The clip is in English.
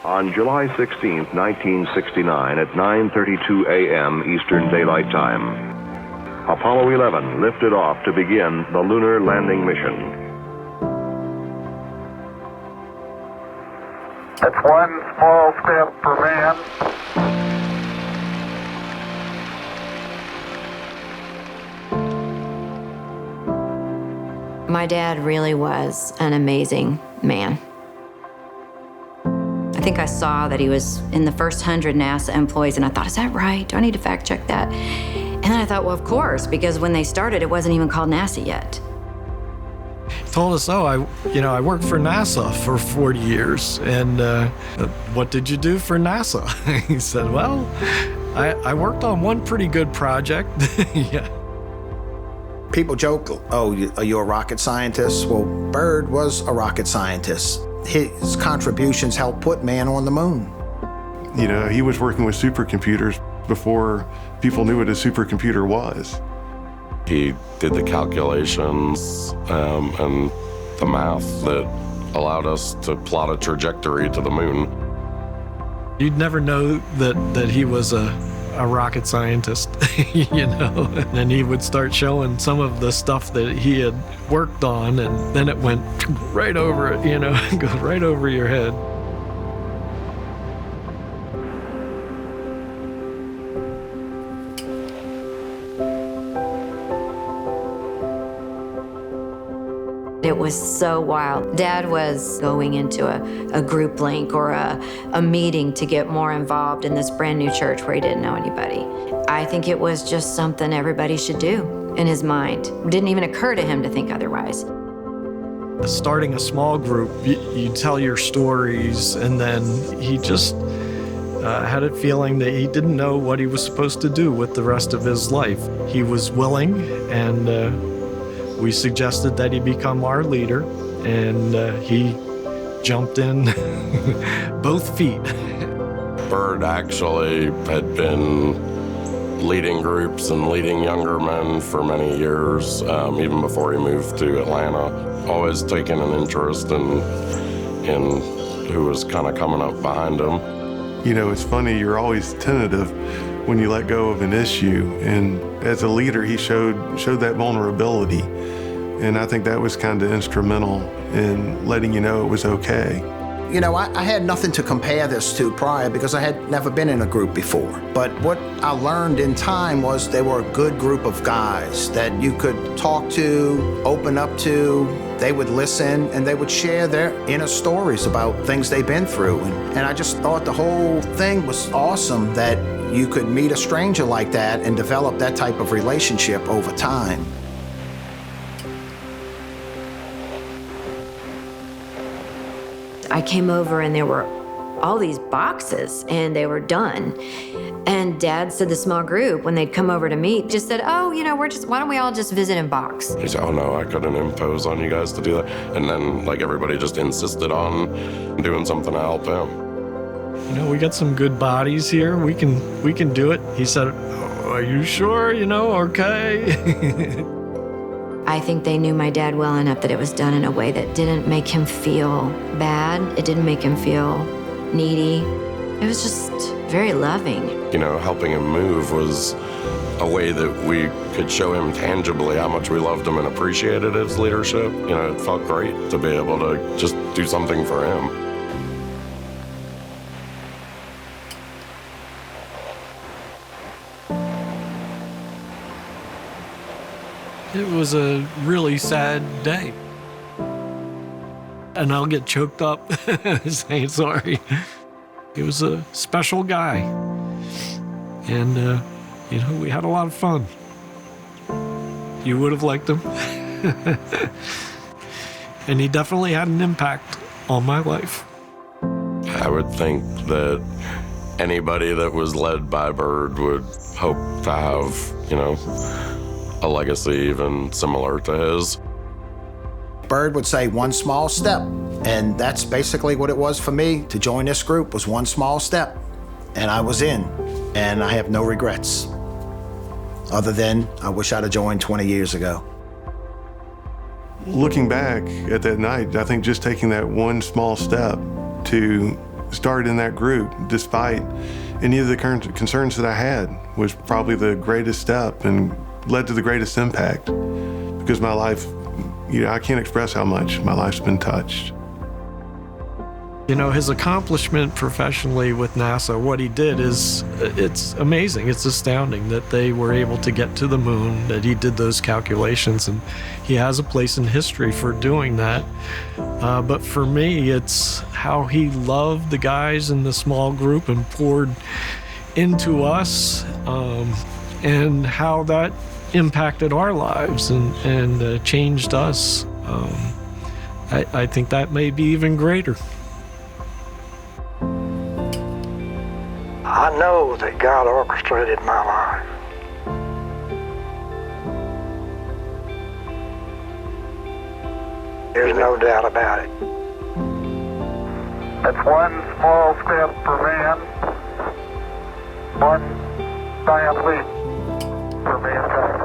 On July 16, 1969, at 9:32 a.m. Eastern Daylight Time, Apollo 11 lifted off to begin the lunar landing mission. It's one small step for man. My dad really was an amazing man. I think I saw that he was in the first 100 NASA employees, and I thought, is that right? Do I need to fact check that? And then I thought, well, of course, because when they started, it wasn't even called NASA yet. He told us, I worked for NASA for 40 years, and what did you do for NASA? He said, well, I worked on one pretty good project. Yeah. People joke, oh, are you a rocket scientist? Well, Byrd was a rocket scientist. His contributions helped put man on the moon. You know, he was working with supercomputers before people knew what a supercomputer was. He did the calculations and the math that allowed us to plot a trajectory to the moon. You'd never know that he was a rocket scientist, you know, and then he would start showing some of the stuff that he had worked on, and then it went right over it, you know, goes right over your head. It was so wild. Dad was going into a group link or a meeting to get more involved in this brand new church where he didn't know anybody. I think it was just something everybody should do in his mind. It didn't even occur to him to think otherwise. Starting a small group, you tell your stories, and then he just had a feeling that he didn't know what he was supposed to do with the rest of his life. He was willing, and we suggested that he become our leader, and he jumped in both feet. Byrd actually had been leading groups and leading younger men for many years, even before he moved to Atlanta. Always taking an interest in who was kind of coming up behind him. You know, it's funny, you're always tentative when you let go of an issue, and as a leader, he showed that vulnerability, and I think that was kind of instrumental in letting you know it was okay. You know, I had nothing to compare this to prior because I had never been in a group before. But what I learned in time was they were a good group of guys that you could talk to, open up to. They would listen, and they would share their inner stories about things they've been through. And I just thought the whole thing was awesome that you could meet a stranger like that and develop that type of relationship over time. I came over and there were all these boxes and they were done. And Dad said the small group, when they'd come over to meet, just said, oh, you know, why don't we all just visit in box? He said, oh no, I couldn't impose on you guys to do that. And then like everybody just insisted on doing something to help him. You know, we got some good bodies here. We can do it. He said, oh, are you sure? You know, okay. I think they knew my dad well enough that it was done in a way that didn't make him feel bad. It didn't make him feel needy. It was just very loving. You know, helping him move was a way that we could show him tangibly how much we loved him and appreciated his leadership. You know, it felt great to be able to just do something for him. It was a really sad day. And I'll get choked up saying sorry. He was a special guy. And, you know, we had a lot of fun. You would have liked him. And he definitely had an impact on my life. I would think that anybody that was led by Byrd would hope to have, you know, a legacy even similar to his. Byrd would say one small step, and that's basically what it was for me. To join this group was one small step, and I was in, and I have no regrets. Other than I wish I'd have joined 20 years ago. Looking back at that night, I think just taking that one small step to started in that group, despite any of the current concerns that I had, was probably the greatest step and led to the greatest impact, because my life, I can't express how much my life's been touched. His accomplishment professionally with NASA, what he did it's amazing. It's astounding that they were able to get to the moon, that he did those calculations, and he has a place in history for doing that. But for me, it's how he loved the guys in the small group and poured into us, and how that impacted our lives and changed us. I think that may be even greater. I know that God orchestrated my life. There's no doubt about it. It's one small step for man, one giant leap for mankind.